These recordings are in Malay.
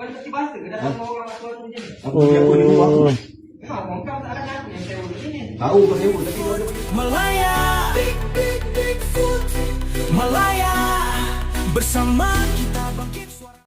Oh. Tahu kau sewa tapi kau ada Malaya, Malaya, bersama kita bangkit suara.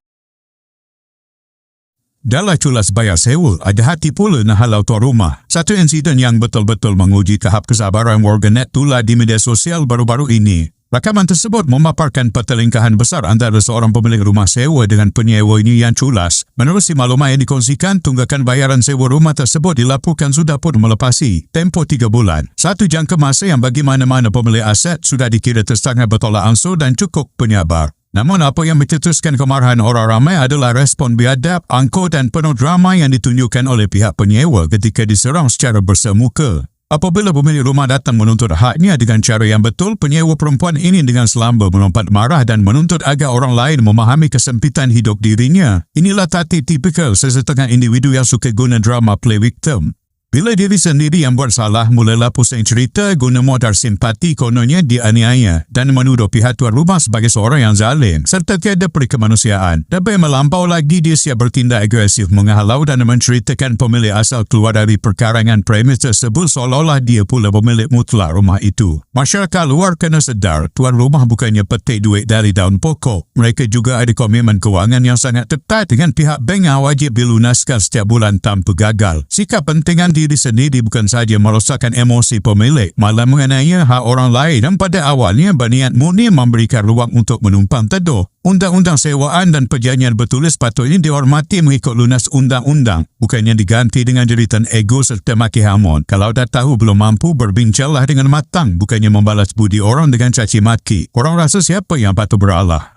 Dalam culas bayar sewa, ada hati pula nak halau tuan rumah. Satu insiden yang betul-betul menguji tahap kesabaran warganet tular di media sosial baru-baru ini. Rakaman tersebut memaparkan pertelingkahan besar antara seorang pemilik rumah sewa dengan penyewa ini yang culas. Menerusi maklumat yang dikongsikan, tunggakan bayaran sewa rumah tersebut dilaporkan sudah pun melepasi tempoh 3 bulan. Satu jangka masa yang bagi mana-mana pemilik aset sudah dikira tersangat bertolak ansur dan cukup penyabar. Namun apa yang mencetuskan kemarahan orang ramai adalah respon biadab, angkuh dan penuh drama yang ditunjukkan oleh pihak penyewa ketika diserang secara bersemuka. Apabila pemilik rumah datang menuntut haknya dengan cara yang betul, penyewa perempuan ini dengan selamba melompat marah dan menuntut agar orang lain memahami kesempitan hidup dirinya. Inilah taktik tipikal sesetengah individu yang suka guna drama play victim. Bila diri sendiri yang buat salah, mulalah pusing cerita guna modal simpati kononnya dianiaya dan menuduh pihak tuan rumah sebagai seorang yang zalim serta tiada perikemanusiaan. Lebih melampau lagi, dia siap bertindak agresif menghalau dan menceritakan pemilik asal keluar dari perkarangan premis tersebut seolah-olah dia pula pemilik mutlak rumah itu. Masyarakat luar kena sedar, tuan rumah bukannya petik duit dari daun pokok. Mereka juga ada komitmen kewangan yang sangat ketat dengan pihak bank yang wajib dilunaskan setiap bulan tanpa gagal. Sikap pentingan diri sendiri bukan sahaja merosakkan emosi pemilik, malah menganiaya hak orang lain dan pada awalnya berniat murni memberikan ruang untuk menumpang teduh. Undang-undang sewaan dan perjanjian bertulis patutnya dihormati mengikut lunas undang-undang, bukannya diganti dengan jeritan ego serta maki hamun. Kalau dah tahu belum mampu, berbincanglah dengan matang, bukannya membalas budi orang dengan caci maki. Orang rasa siapa yang patut beralah?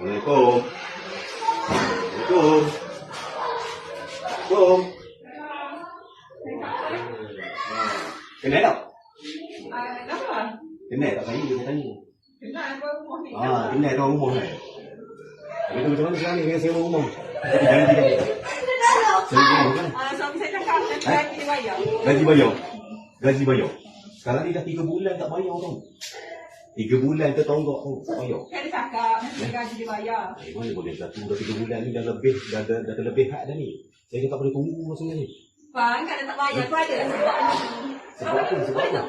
Assalamualaikum. Assalamualaikum. Kenal tak? Kenapa? Kenal tak saya dia tanya. Kenal apa rumah ni? Kenal tuan rumah kan. Betul macam mana sekarang ni dengan sewa rumah? Tapi janji dah. Sewa rumah kan? Suami saya cakap gaji dia bayar. Gaji bayar. Sekarang ni dah 3 bulan tak bayar tau. 3 bulan tertonggak tau, tak bayar. Kan dia cakap gaji dia bayar. Mana boleh dah 3 bulan ni dah lebih, dah terlebih hak dah ni. Saya tak boleh tunggu maksudnya ni. Bang, kan dia tak bayar tu ada lah sebab ni. Sebab apa?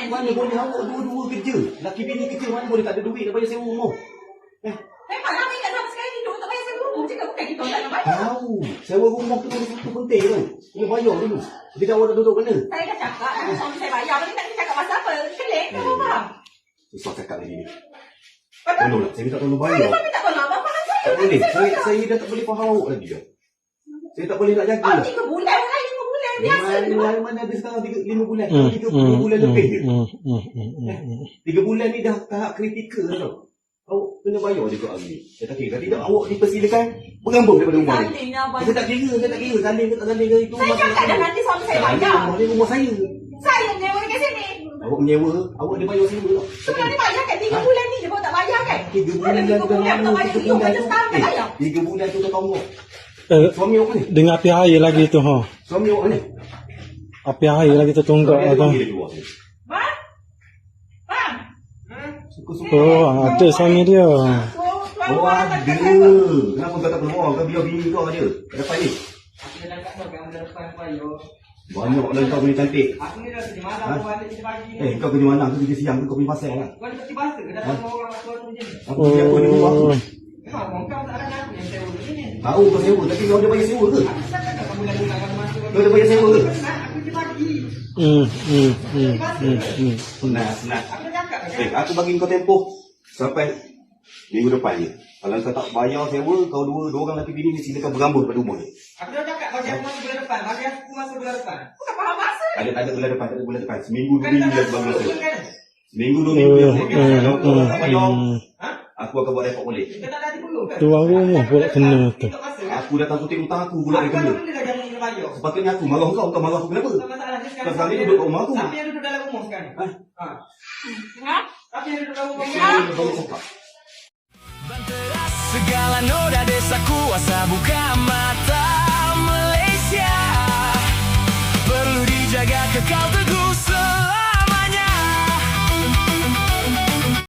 Mana boleh awak dua-dua kerja? Laki bini kerja, mana boleh tak ada duit nak bayar sewa rumah? Memang ramai kat dalam sekarang hidup tak bayar sewa rumah. Cakap bukan kita tak nak bayar. Tahu, sewa rumah tu satu penting tau. Kena bayar dulu. Jadi awak dah duduk mana? Saya dah cakap, suami saya bayar. Tapi tak cakap pasal apa. Kelik, tak apa bang. Susah cakap lagi ni. Betul? Tolonglah, saya minta tolong bayar. Saya minta tolong abang faham saya. Tak boleh, saya dah tak boleh faham awak lagi dah. Saya tak boleh nak jaga lah. 3 bulan kan, 5 bulan. Biasa je bang. Mana ada sekarang 5 bulan. 3 bulan lebih je. 3 bulan ni dah tahap kritikal tau. Awak kena bayar je kat hari ni. Saya tak kira. Tidak, awak dipersilakan berambung daripada rumah ni. Salingnya abang. Saya tak kira. Saling ke tak saling ke itu. Saya cakap dah nanti suami saya bayar. Rumah ni rumah saya. Saya nyewa dekat sini. Awak menyewa, awak dia bayar sewa tau. Sudah dia bayar kan 3 bulan ni je baru tak bayar kan? 3 bulan Ada 3 bulan tak bayar. 3 bulan sekarang tak bayar. 3 bulan tu tertonggok. Suami awak ni? Dengan api air lagi tu ha. Suami awak ni? Api air lagi tu tunggak Suami tu. dia panggil dia keluar sini. Bang? Bang? Suka-suka. Oh, ada suami dia. Oh ada. Kenapa kau tak keluar? Kau biar bini kau aja. Kat depan ni. Aku dah cakap kau yang depan payo. Banyak lah kau punya cantik. Aku ni dah kerja malam, aku ada kerja pagi ni. Kau kerja malam, aku kerja siang, kau punya pasal lah. Kau ada kerja bahasa ke? Datang sama orang tua tu macam ni. Aku kerja apa di rumah aku? Memang kau tak ada aku yang sewa ni. Tahu kau sewa, tapi kau ada bayar sewa ke? Aku tak cakap kau bulan-bulan kau masuk. Kau ada bayar sewa ke? Aku kerja pagi. Senang. Aku dah cakap kan. Aku bagi kau tempoh sampai minggu depan je. Kalau kau tak bayar sewa, kau dua orang lelaki bini ni silakan berambut pada rumah ni. Aku dah cakap kau jangan masuk bulan depan. Bagi aku masuk bulan depan. Aku tak faham masa. Ada bulan depan. Seminggu 2 Kan minggu tak dah bagi masa. kan? Seminggu 2 minggu dah bagi masa. Kalau kau tak bayar, Ha? aku akan buat report balik. Kita tak ada dulu kan? Tuan rumah pula kena tu. Untuk masa kan? Aku datang tutup hutang aku pula Aku yang kena. ada benda dah jangan kena bayar. Sepatutnya aku marah kau marah aku kenapa? Tak masalah ni Kau sekarang ni duduk kat rumah aku. Tapi yang duduk dalam rumah sekarang. Ha. Ha? Tapi yang duduk dalam rumah Kau sekarang. boleh cakap. Segala noda desa kuasa buka mata.